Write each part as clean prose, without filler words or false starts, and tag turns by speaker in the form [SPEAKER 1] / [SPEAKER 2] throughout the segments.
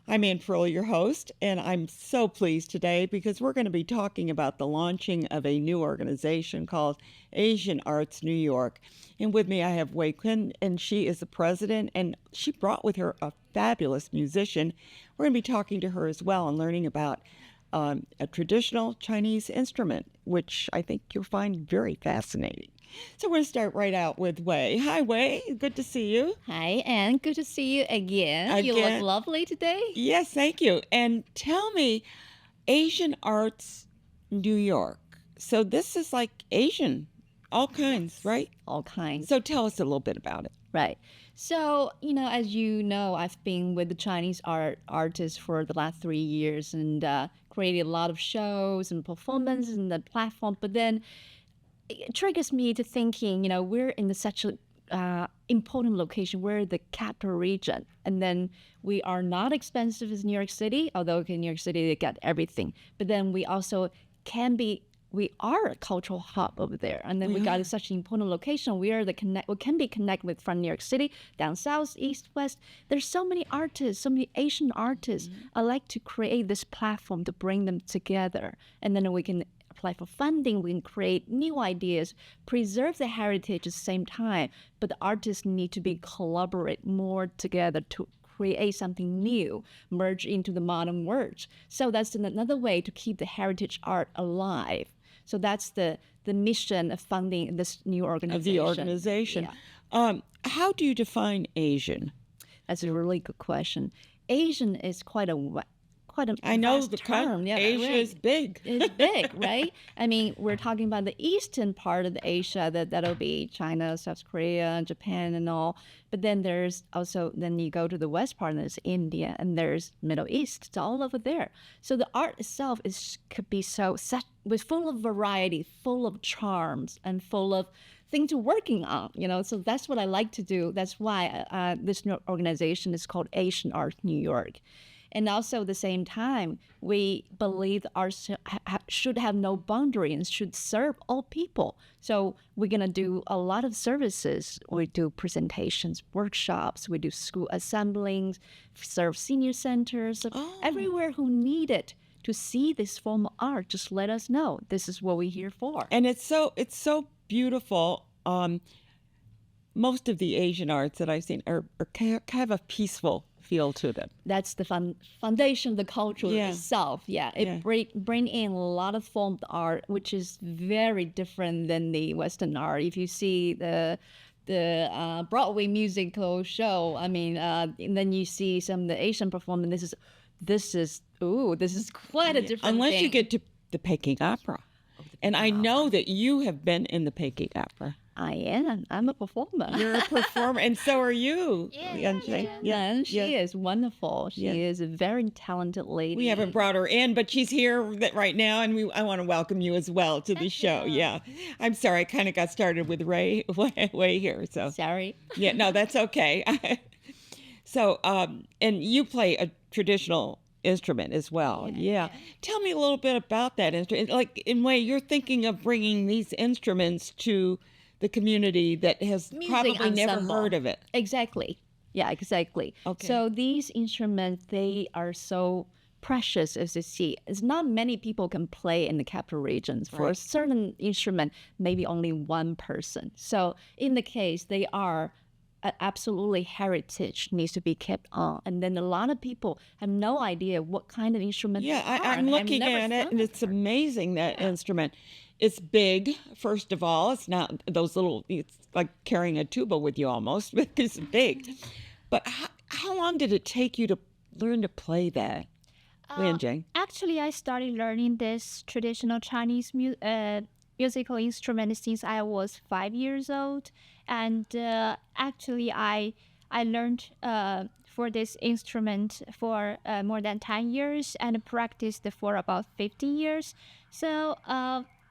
[SPEAKER 1] I'm Ann Parillo, your host, and I'm so pleased today because we're going to be talking about the launching of a new organization called Asian Arts New York. And with me, I have Wei Kun, and she is the president, and she brought with her a fabulous musician. We're going to be talking to her as well and learning about a traditional Chinese instrument, which I think you'll find very fascinating. So we're going to start right out with Wei. Hi, Wei. Good to see you.
[SPEAKER 2] Hi, Anne. Good to see you again. You look
[SPEAKER 1] Again.
[SPEAKER 2] lovely today.
[SPEAKER 1] Yes, thank you. And tell me, Asian Arts New York. So this is like Asian, all kinds, right?
[SPEAKER 2] All kinds.
[SPEAKER 1] So tell us a little bit about it.
[SPEAKER 2] Right. So, as you know, I've been with the Chinese artists for the last 3 years and created a lot of shows and performances and the platform. But then it triggers me to thinking, we're in such a important location. We're the capital region, and then we are not expensive as New York City, although in New York City they got everything. But then we also can be. We are a cultural hub over there, and then we got such an important location. We are the connect. We can be connected with from New York City down south, east, west. There's so many artists, so many Asian artists. I like to create this platform to bring them together, and then we can apply for funding, we can create new ideas, preserve the heritage at the same time, but the artists need to be collaborate more together to create something new, merge into the modern world. So that's another way to keep the heritage art alive. So that's the mission of funding this new organization.
[SPEAKER 1] Of the organization.
[SPEAKER 2] Yeah.
[SPEAKER 1] How do you define Asian?
[SPEAKER 2] That's a really good question. Asian is quite a
[SPEAKER 1] I know
[SPEAKER 2] vast
[SPEAKER 1] the
[SPEAKER 2] term. Yeah,
[SPEAKER 1] Asia
[SPEAKER 2] right.
[SPEAKER 1] is big.
[SPEAKER 2] It's big, right? I mean, we're talking about the eastern part of Asia. That'll be China, South Korea, Japan, and all. But then there's also then you go to the west part, and there's India, and there's Middle East. It's all over there. So the art itself could be such with full of variety, full of charms, and full of things you're working on. So that's what I like to do. That's why this new organization is called Asian Art New York. And also at the same time, we believe art should have no boundary and should serve all people. So we're going to do a lot of services. We do presentations, workshops, we do school assemblies, serve senior centers. So everywhere who need it to see this form of art, just let us know. This is what we're here for.
[SPEAKER 1] And it's so beautiful. Most of the Asian arts that I've seen are kind of a peaceful feel to them.
[SPEAKER 2] That's the foundation of the culture itself. Yeah, it bring in a lot of form of art, which is very different than the Western art. If you see the Broadway musical show, I mean, and then you see some of the Asian performance. This is quite a different.
[SPEAKER 1] Unless
[SPEAKER 2] thing.
[SPEAKER 1] you get to the Peking Opera, and I know that you have been in the Peking Opera.
[SPEAKER 2] I am. I'm a performer.
[SPEAKER 1] You're a performer, and so are you.
[SPEAKER 2] Yeah, she is wonderful. She is a very talented lady.
[SPEAKER 1] We haven't brought her in, but she's here right now, and I want to welcome you as well to the show. Yeah, I'm sorry, I kind of got started with Way here. So
[SPEAKER 2] sorry.
[SPEAKER 1] Yeah, no, that's okay. So, and you play a traditional instrument as well. Yeah. Tell me a little bit about that instrument. Like, in Way, you're thinking of bringing these instruments to the community that has probably never heard of it.
[SPEAKER 2] Exactly. Yeah, exactly.
[SPEAKER 1] Okay.
[SPEAKER 2] So these instruments, they are so precious as you see. It's not many people can play in the capital regions. For a certain instrument, maybe only one person. So in the case, they are absolutely heritage needs to be kept on. And then a lot of people have no idea what kind of instrument
[SPEAKER 1] they are. I'm looking at it, and it's amazing, that instrument. It's big, first of all. It's not those little, it's like carrying a tuba with you almost, but it's big. But how long did it take you to learn to play that, Lianjing?
[SPEAKER 3] Actually, I started learning this traditional Chinese musical instrument since I was 5 years old. And actually, I learned for this instrument for more than 10 years and practiced for about 15 years. So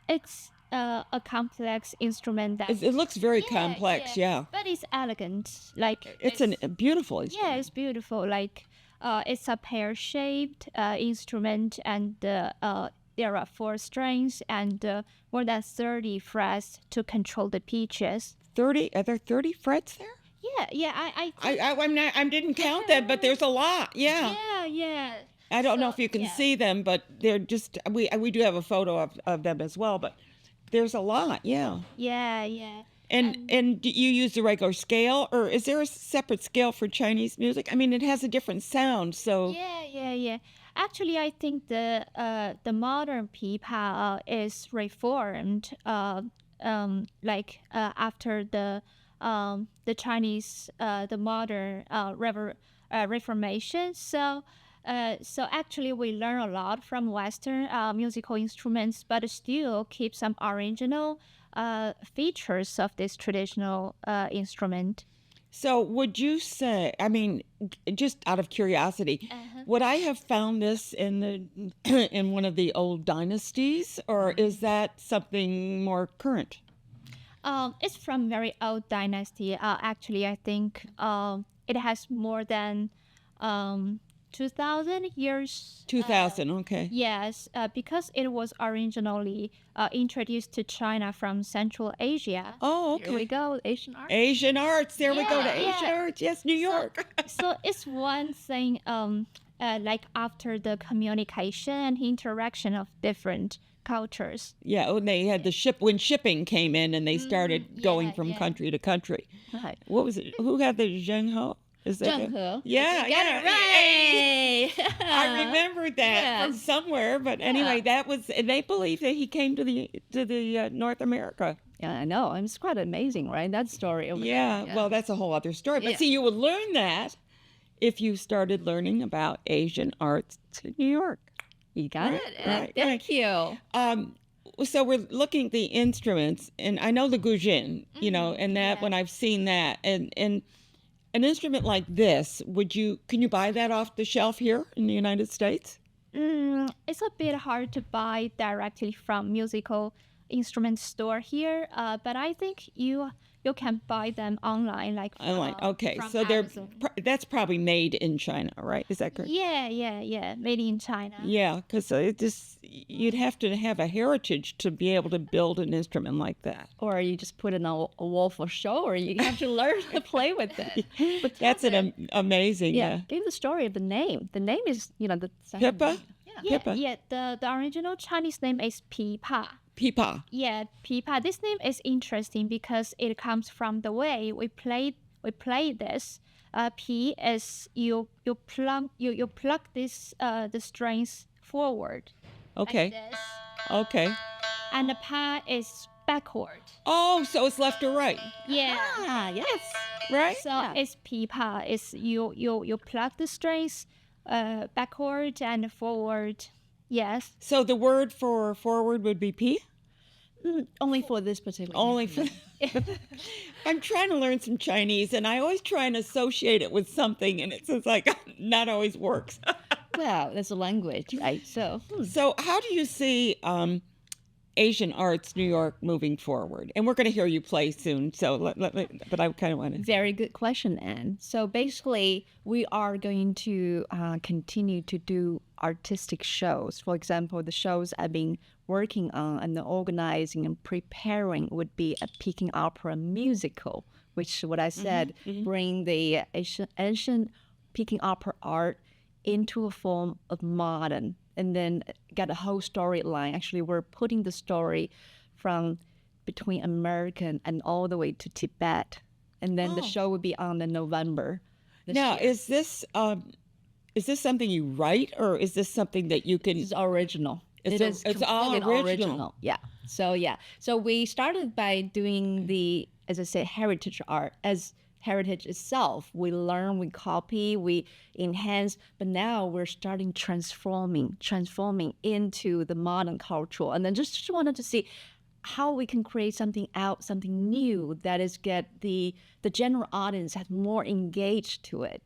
[SPEAKER 3] it's a complex instrument that
[SPEAKER 1] it looks very complex,
[SPEAKER 3] but it's elegant. Like
[SPEAKER 1] it's a beautiful instrument.
[SPEAKER 3] Yeah, it's beautiful. Like it's a pear-shaped instrument, and there are 4 strings and more than 30 frets to control the pitches.
[SPEAKER 1] 30? Are there 30 frets there?
[SPEAKER 3] Yeah, yeah. I think
[SPEAKER 1] I didn't count them, but there's a lot. Yeah.
[SPEAKER 3] yeah, yeah.
[SPEAKER 1] I don't know
[SPEAKER 3] So
[SPEAKER 1] if you can
[SPEAKER 3] yeah,
[SPEAKER 1] see them, but they're just we do have a photo of them as well, but there's a lot. Yeah.
[SPEAKER 3] yeah, yeah.
[SPEAKER 1] And
[SPEAKER 3] And
[SPEAKER 1] do you use the regular scale, or is there a separate scale for Chinese music? I mean, it has a different sound, so
[SPEAKER 3] yeah, yeah, yeah. Actually, I think the modern pipa is reformed after the Chinese the modern Reformation. So actually, we learn a lot from Western musical instruments, but still keep some original features of this traditional instrument.
[SPEAKER 1] so would you say, I mean, just out of curiosity,
[SPEAKER 3] Uh-huh.
[SPEAKER 1] would I have found this in the in one of the old dynasties, or is that something more current?
[SPEAKER 3] It's from very old dynasty. Actually, I think it has more than 2,000 years.
[SPEAKER 1] 2000, okay.
[SPEAKER 3] Yes, because it was originally introduced to China from Central Asia.
[SPEAKER 1] Oh,
[SPEAKER 2] Here we
[SPEAKER 1] okay.
[SPEAKER 2] go, Asian art.
[SPEAKER 1] Asian arts. There we go to
[SPEAKER 3] Yeah,
[SPEAKER 1] Asian
[SPEAKER 3] yeah.
[SPEAKER 1] arts. Yes, New
[SPEAKER 3] So,
[SPEAKER 1] York.
[SPEAKER 3] so it's one thing. Like after the communication and interaction of different cultures.
[SPEAKER 1] Yeah, when they had the ship when shipping came in and they started going
[SPEAKER 3] Yeah,
[SPEAKER 1] from
[SPEAKER 3] yeah.
[SPEAKER 1] country to country.
[SPEAKER 2] Right.
[SPEAKER 1] What was it? Who had the Zhenghe? Is that it?
[SPEAKER 2] Zhenghe.
[SPEAKER 1] Yeah,
[SPEAKER 2] You got
[SPEAKER 1] yeah.
[SPEAKER 2] it right.
[SPEAKER 1] I remembered that from
[SPEAKER 2] Yes.
[SPEAKER 1] somewhere, but anyway, that was. And they believe that he came to the North America.
[SPEAKER 2] Yeah, I know. It's quite amazing, right? That story over
[SPEAKER 1] Yeah,
[SPEAKER 2] there.
[SPEAKER 1] well, that's a whole other story. But
[SPEAKER 2] Yeah.
[SPEAKER 1] see, you would learn that if you started learning about Asian arts to New York.
[SPEAKER 2] You got
[SPEAKER 1] Right,
[SPEAKER 2] it.
[SPEAKER 1] right,
[SPEAKER 2] Thank you.
[SPEAKER 1] So we're looking at the instruments, and I know the guzheng, and that
[SPEAKER 3] yeah.
[SPEAKER 1] when I've seen that, and an instrument like this, can you buy that off the shelf here in the United States?
[SPEAKER 3] It's a bit hard to buy directly from musical instrument store here, but I think you can buy them online, like
[SPEAKER 1] I like, okay,
[SPEAKER 3] from
[SPEAKER 1] so
[SPEAKER 3] Amazon.
[SPEAKER 1] that's probably made in China, right? Is that correct?
[SPEAKER 3] Yeah, yeah, yeah, made in China.
[SPEAKER 1] Yeah, because you'd have to have a heritage to be able to build an instrument like that.
[SPEAKER 2] Or you just put it on a wall for show, or you have to learn to play with it. But
[SPEAKER 1] That's amazing.
[SPEAKER 2] yeah, give the story of the name. The name is, the
[SPEAKER 1] Pippa?
[SPEAKER 3] Yeah,
[SPEAKER 1] Pippa.
[SPEAKER 3] yeah. The original Chinese name is Pipa.
[SPEAKER 1] Pipa.
[SPEAKER 3] Yeah, Pipa. This name is interesting because it comes from the way we play this. P is you plug this the strings forward.
[SPEAKER 1] Okay.
[SPEAKER 3] Like this.
[SPEAKER 1] Okay.
[SPEAKER 3] And the pa is backward.
[SPEAKER 1] Oh, so it's left or right,
[SPEAKER 3] Yeah.
[SPEAKER 2] yes.
[SPEAKER 1] right?
[SPEAKER 3] So it's pipa. It's you plug the strings backward and forward. Yes.
[SPEAKER 1] So the word for forward would be P?
[SPEAKER 2] Only for this particular.
[SPEAKER 1] Only for. I'm trying to learn some Chinese, and I always try and associate it with something, and it's just like not always works.
[SPEAKER 2] Well, that's a language, right? So,
[SPEAKER 1] So, how do you see Asian Arts New York moving forward? And we're going to hear you play soon. So, but I kind of want to.
[SPEAKER 2] very good question, Anne. So basically, we are going to continue to do artistic shows. For example, the shows I've been working on and organizing and preparing would be a Peking opera musical, which what I said, bring the ancient Peking opera art into a form of modern, and then get a whole storyline. Actually, we're putting the story from between American and all the way to Tibet, and then the show will be on in November.
[SPEAKER 1] Now, is this something you write, or is this something that you can?
[SPEAKER 2] It's original.
[SPEAKER 1] It's all
[SPEAKER 2] completely
[SPEAKER 1] original.
[SPEAKER 2] Yeah. So we started by doing the, as I said, heritage art as heritage itself. We learn, we copy, we enhance, but now we're starting transforming into the modern culture. And then just wanted to see how we can create something new that is get the general audience has more engaged to it.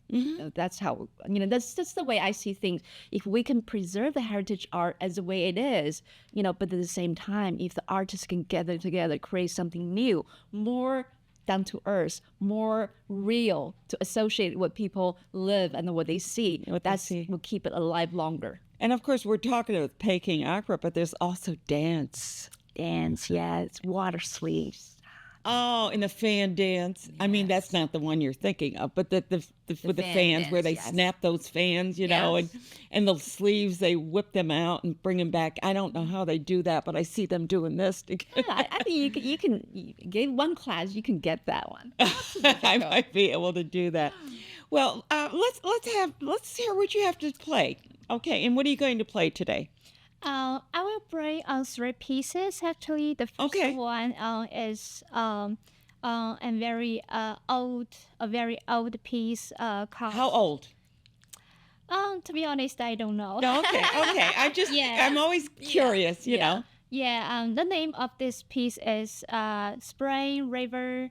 [SPEAKER 2] That's how that's the way I see things. If we can preserve the heritage art as the way it is, but at the same time, if the artists can gather together, create something new, more down to earth, more real to associate what people live and what they see.
[SPEAKER 1] What they see.
[SPEAKER 2] Will keep it alive longer.
[SPEAKER 1] And of course, we're talking about Peking opera, but there's also dance.
[SPEAKER 2] Dance, yeah, it's water sleeves.
[SPEAKER 1] Oh, in the fan dance. I mean, that's
[SPEAKER 2] Yes.
[SPEAKER 1] not the one you're thinking of, but the
[SPEAKER 2] The
[SPEAKER 1] with the
[SPEAKER 2] fan
[SPEAKER 1] fans where
[SPEAKER 2] dance,
[SPEAKER 1] they
[SPEAKER 2] yes.
[SPEAKER 1] snap those fans,
[SPEAKER 2] Yes.
[SPEAKER 1] and the sleeves they whip them out and bring them back. I don't know how they do that, but I see them doing this.
[SPEAKER 2] Yeah, I think you get one class, you can get that one. Not too
[SPEAKER 1] I
[SPEAKER 2] difficult.
[SPEAKER 1] might be able to do that. Well, let's hear what you have to play. Okay, and what are you going to play today?
[SPEAKER 3] I will bring three pieces. Actually, the first
[SPEAKER 1] Okay,
[SPEAKER 3] one is a very old piece
[SPEAKER 1] how
[SPEAKER 3] called.
[SPEAKER 1] old?
[SPEAKER 3] To be honest, I don't know.
[SPEAKER 1] No, okay, okay.
[SPEAKER 3] Yeah,
[SPEAKER 1] I'm always
[SPEAKER 2] Yeah,
[SPEAKER 1] curious, you
[SPEAKER 2] yeah.
[SPEAKER 1] know.
[SPEAKER 3] yeah. The name of this piece is Spring River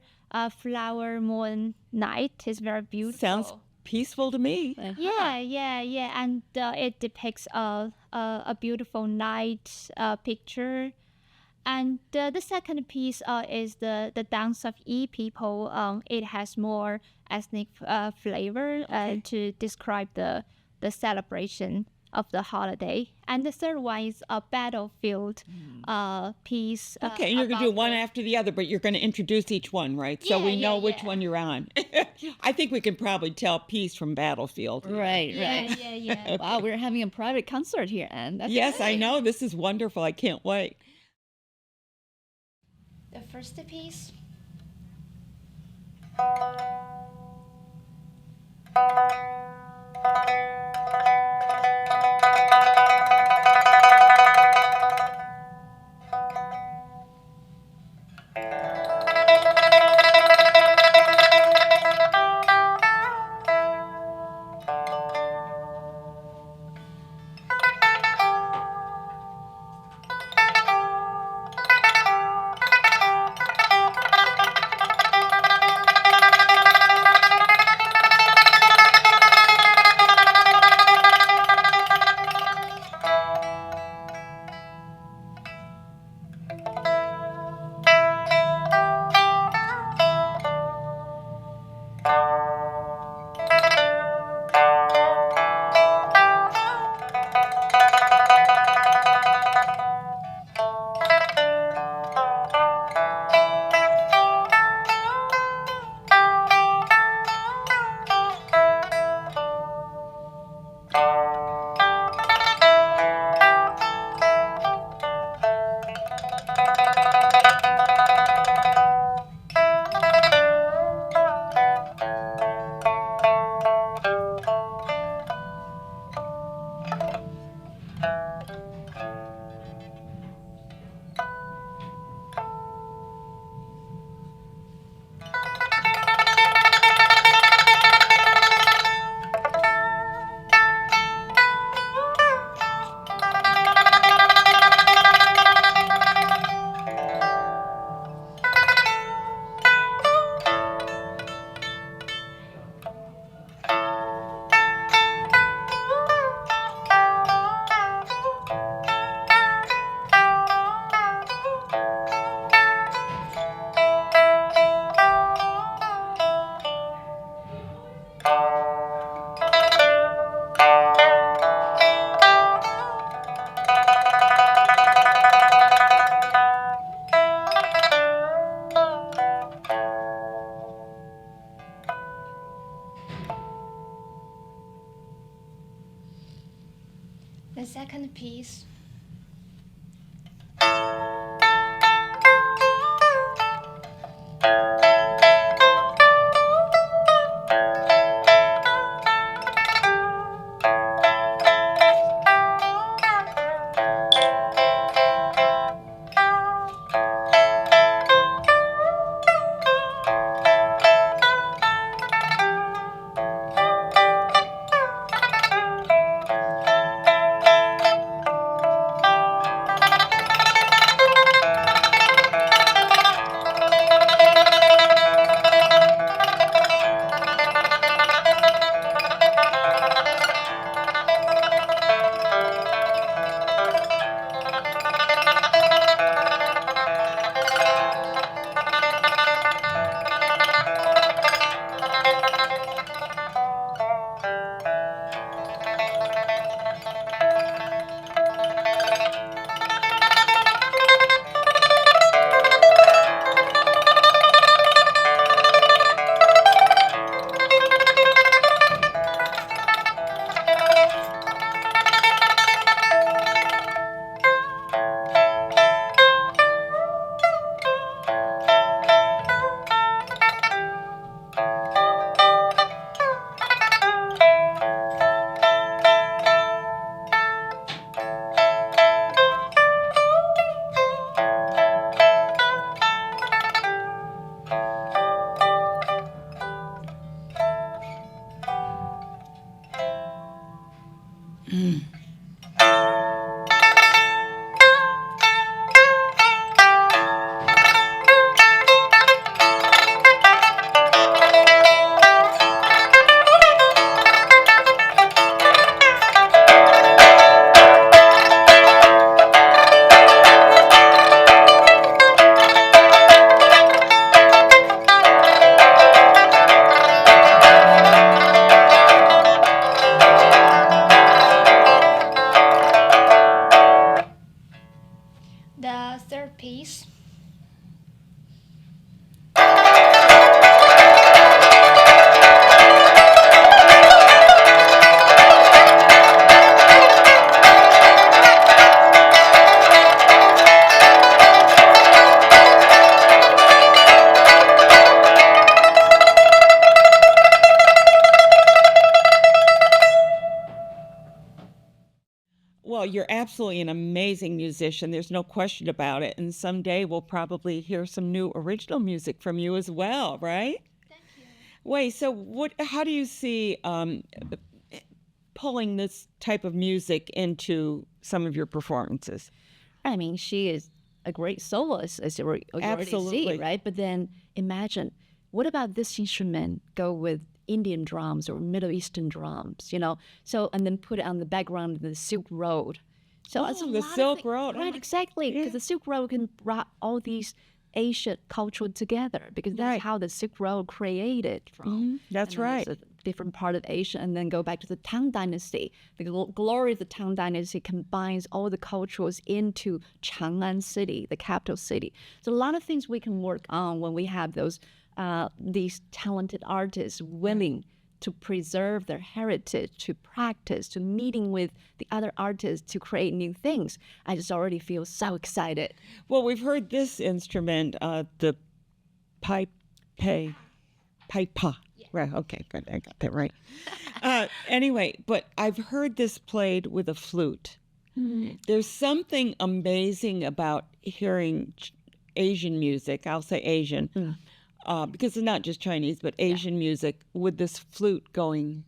[SPEAKER 3] Flower Moon Night. It's very
[SPEAKER 1] Sounds
[SPEAKER 3] beautiful.
[SPEAKER 1] peaceful to me.
[SPEAKER 2] Uh-huh.
[SPEAKER 3] Yeah, and it depicts a beautiful night picture. And the second piece is the dance of E people. It has more ethnic flavor
[SPEAKER 1] Okay.
[SPEAKER 3] to describe the celebration of the holiday. And the third one is a battlefield piece
[SPEAKER 1] Okay, and you're going to do
[SPEAKER 3] about
[SPEAKER 1] one
[SPEAKER 3] the.
[SPEAKER 1] after the other, but you're going to introduce each one, right? So we know which
[SPEAKER 3] Yeah.
[SPEAKER 1] one you're on. I think we can probably tell peace from battlefield.
[SPEAKER 2] Right, right.
[SPEAKER 3] Yeah.
[SPEAKER 2] Wow, we're having a private concert here, Anne. That's
[SPEAKER 1] Yes, I
[SPEAKER 2] great.
[SPEAKER 1] know. This is wonderful. I can't wait.
[SPEAKER 3] The first piece. The second piece. The third piece.
[SPEAKER 1] Well, you're absolutely an amazing musician. There's no question about it. And someday we'll probably hear some new original music from you as well, right? Wait, so how do you see pulling this type of music into some of your performances?
[SPEAKER 2] I mean, she is a great soloist, as you already see,
[SPEAKER 1] Absolutely.
[SPEAKER 2] right? But then imagine, what about this instrument go with Indian drums or Middle Eastern drums, So, and then put it on the background of the Silk Road. So it's a
[SPEAKER 1] Oh, the
[SPEAKER 2] lot of
[SPEAKER 1] Silk
[SPEAKER 2] things,
[SPEAKER 1] Road. Oh
[SPEAKER 2] right?
[SPEAKER 1] my,
[SPEAKER 2] Exactly,
[SPEAKER 1] yeah.
[SPEAKER 2] because the Silk Road can bring all these Asian culture together, because that's
[SPEAKER 1] Right.
[SPEAKER 2] how the Silk Road created from.
[SPEAKER 1] That's
[SPEAKER 2] And then
[SPEAKER 1] right.
[SPEAKER 2] it's a different part of Asia, and then go back to the Tang Dynasty. The glory of the Tang Dynasty combines all the cultures into Chang'an City, the capital city. So a lot of things we can work on when we have these talented artists willing to preserve their heritage, to practice, to meeting with the other artists to create new things. I just already feel so excited.
[SPEAKER 1] Well, we've heard this instrument, the pipe, pipa. Right. Okay. Good. I got that right. Anyway, but I've heard this played with a flute. There's something amazing about hearing Asian music. I'll say Asian, because it's not just Chinese, but Asian music with this flute going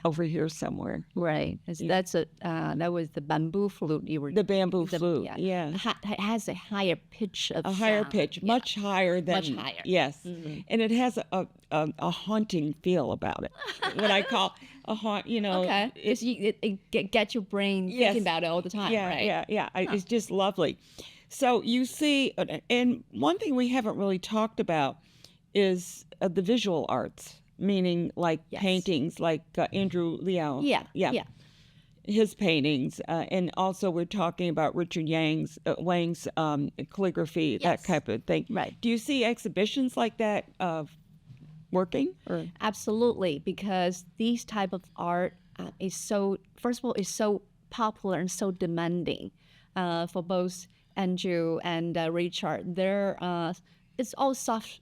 [SPEAKER 1] over here somewhere.
[SPEAKER 2] Right. That was the bamboo flute you were.
[SPEAKER 1] The bamboo flute. Yeah.
[SPEAKER 2] It has a higher pitch of
[SPEAKER 1] A higher
[SPEAKER 2] sound.
[SPEAKER 1] pitch, much higher than
[SPEAKER 2] Much higher.
[SPEAKER 1] Yes, and it has a haunting feel about it. What I call a haunt,
[SPEAKER 2] Okay. Because it gets your brain
[SPEAKER 1] Yes.
[SPEAKER 2] thinking about it all the time,
[SPEAKER 1] Yeah,
[SPEAKER 2] right?
[SPEAKER 1] yeah. It's just lovely. So you see, and one thing we haven't really talked about is the visual arts, meaning like
[SPEAKER 2] Yes.
[SPEAKER 1] paintings, like Andrew Liao.
[SPEAKER 2] Yeah.
[SPEAKER 1] Yeah.
[SPEAKER 2] Yeah.
[SPEAKER 1] His paintings, and also we're talking about Richard Wang's calligraphy, that
[SPEAKER 2] Yes.
[SPEAKER 1] type of thing.
[SPEAKER 2] Right.
[SPEAKER 1] Do you see exhibitions like that working? Or
[SPEAKER 2] Absolutely, because these type of art is so, first of all, is so popular and so demanding for both Andrew and Richard. It's all soft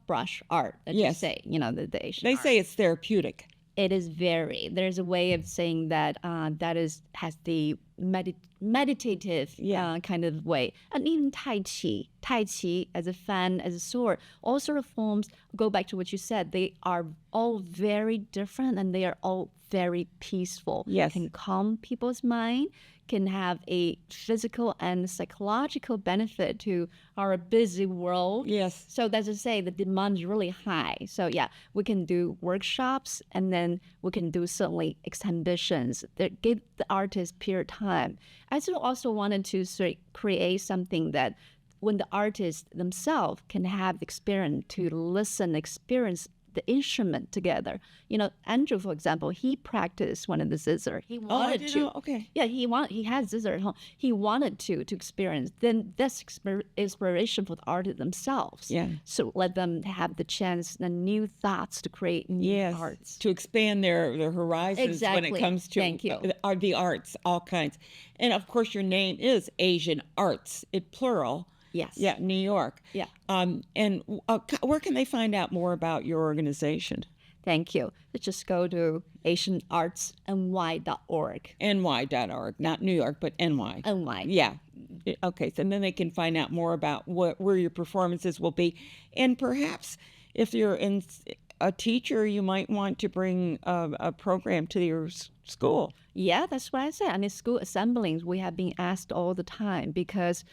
[SPEAKER 2] brush art that you
[SPEAKER 1] Yes.
[SPEAKER 2] say, the Asian
[SPEAKER 1] they
[SPEAKER 2] art.
[SPEAKER 1] say it's therapeutic.
[SPEAKER 2] It is there's a way of saying that has the meditative
[SPEAKER 1] Yeah.
[SPEAKER 2] kind of way. And even Tai Chi as a fan, as a sword, all sort of forms, go back to what you said, they are all very different and they are all very peaceful.
[SPEAKER 1] Yes.
[SPEAKER 2] Can calm people's mind, can have a physical and psychological benefit to our busy world.
[SPEAKER 1] Yes.
[SPEAKER 2] So that's to say the demand is really high. So yeah, we can do workshops and then we can do certainly exhibitions that give the artist period time. I also wanted to create something that when the artists themselves can have the experience to listen, experience the instrument together. Andrew, for example, he practiced one of the scissor. He
[SPEAKER 1] Oh, I
[SPEAKER 2] wanted
[SPEAKER 1] didn't
[SPEAKER 2] to.
[SPEAKER 1] know. Okay.
[SPEAKER 2] Yeah, he has scissor at home. He wanted to experience. Then that's inspiration for the artists themselves.
[SPEAKER 1] Yeah.
[SPEAKER 2] So let them have the chance and new thoughts to create new
[SPEAKER 1] Yes.
[SPEAKER 2] arts.
[SPEAKER 1] To expand their horizons when
[SPEAKER 2] Exactly.
[SPEAKER 1] it comes to
[SPEAKER 2] Thank you.
[SPEAKER 1] The arts, all kinds. And of course, your name is Asian Arts, it plural.
[SPEAKER 2] Yes.
[SPEAKER 1] Yeah, New York.
[SPEAKER 2] Yeah.
[SPEAKER 1] And where can they find out more about your organization?
[SPEAKER 2] Thank you. Just go to asianartsny.org.
[SPEAKER 1] ny.org, not New York, but NY.
[SPEAKER 2] NY.
[SPEAKER 1] Yeah. Okay. So then they can find out more about where your performances will be. And perhaps if you're a teacher, you might want to bring a program to school.
[SPEAKER 2] Yeah, that's what I said. I mean, school assemblies, we have been asked all the time because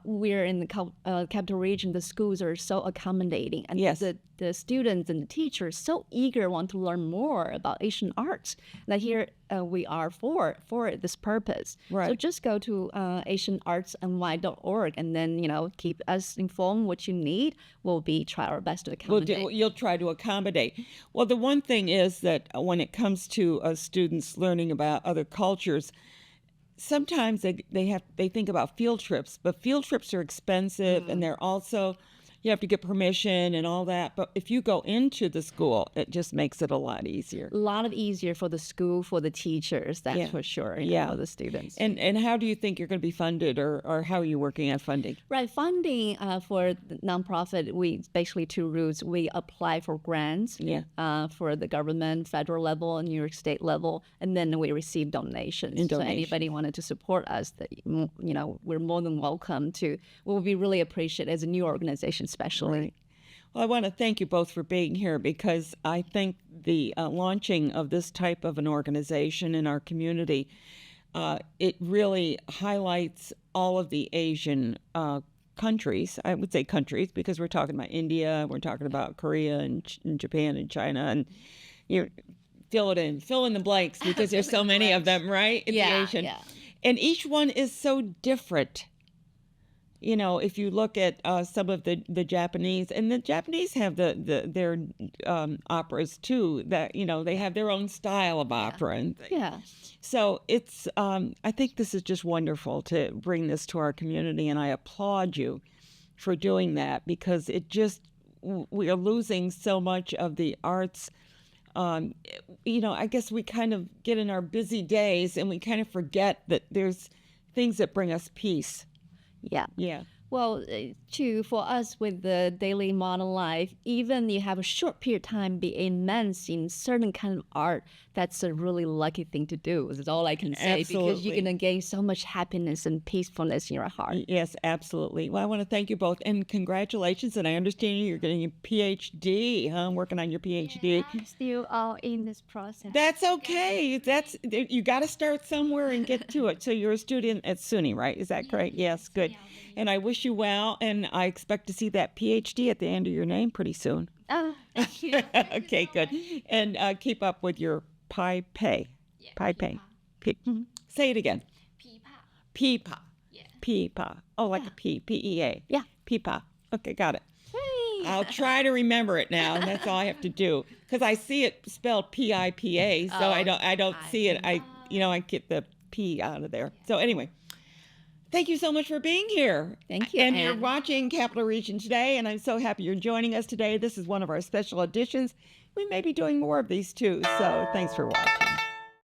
[SPEAKER 2] we're in the capital region. The schools are so accommodating, and
[SPEAKER 1] Yes.
[SPEAKER 2] the students and the teachers so eager want to learn more about Asian arts. That here we are for this purpose. So
[SPEAKER 1] Right.
[SPEAKER 2] just go to asianartsny.org and then keep us informed what you need. We'll try our best to accommodate.
[SPEAKER 1] You'll try to accommodate. Well, the one thing is that when it comes to students learning about other cultures, sometimes they think about field trips, but field trips are expensive, and they're also, you have to get permission and all that. But if you go into the school, it just makes it a lot easier.
[SPEAKER 2] A lot of easier for the school, for the teachers, that's
[SPEAKER 1] Yeah.
[SPEAKER 2] for sure.
[SPEAKER 1] Yeah.
[SPEAKER 2] For the students.
[SPEAKER 1] And how do you think you're going to be funded, or how are you working on funding?
[SPEAKER 2] Right, funding for the nonprofit, we basically two routes. We apply for grants
[SPEAKER 1] Yeah.
[SPEAKER 2] for the government, federal level, and New York State level, and then we receive donations.
[SPEAKER 1] And
[SPEAKER 2] So
[SPEAKER 1] donations.
[SPEAKER 2] anybody wanted to support us, we're more than welcome to. We'll be really appreciated as a new organization, especially.
[SPEAKER 1] Right. Well, I want to thank you both for being here, because I think the launching of this type of an organization in our community, it really highlights all of the Asian countries. I would say countries, because we're talking about India, we're talking about Korea and Japan and China, and you fill in the blanks, because there's so many of them, right? In the Asian.
[SPEAKER 2] Yeah.
[SPEAKER 1] And each one is so different. If you look at some of the Japanese, and the Japanese have their operas too, that they have their own style of opera, and
[SPEAKER 2] Yeah.
[SPEAKER 1] so it's I think this is just wonderful to bring this to our community, and I applaud you for doing that, because we are losing so much of the arts. I guess we kind of get in our busy days and we kind of forget that there's things that bring us peace.
[SPEAKER 2] Yeah.
[SPEAKER 1] Yeah.
[SPEAKER 2] Well, too, for us with the daily modern life, even you have a short period of time be immense in certain kind of art, that's a really lucky thing to do. Is all I can say. Because
[SPEAKER 1] Absolutely.
[SPEAKER 2] you're going to gain so much happiness and peacefulness in your heart.
[SPEAKER 1] Yes, absolutely. Well, I want to thank you both, and congratulations. And I understand you're getting your PhD, huh? Working on your PhD.
[SPEAKER 3] I'm still in this process.
[SPEAKER 1] That's okay. You got to start somewhere and get to it. So you're a student at SUNY, right? Is that correct? Yes, good. And I wish you well, and I expect to see that PhD at the end of your name pretty soon.
[SPEAKER 3] Oh, thank you.
[SPEAKER 1] Okay, good. And keep up with your Pi Pei. Pi Pei. Say it again. Pipa. Pipa. Oh, like a P. P-E-A.
[SPEAKER 2] Yeah.
[SPEAKER 1] Pipa. Okay, got it.
[SPEAKER 2] Hey.
[SPEAKER 1] I'll try to remember it now, and that's all I have to do. Because I see it spelled P-I-P-A, so I don't see it. I get the P out of there. So anyway, thank you so much for being here.
[SPEAKER 2] Thank you,
[SPEAKER 1] And
[SPEAKER 2] Ann.
[SPEAKER 1] you're watching Capital Region Today, and I'm so happy you're joining us today. This is one of our special editions. We may be doing more of these too, so thanks for watching.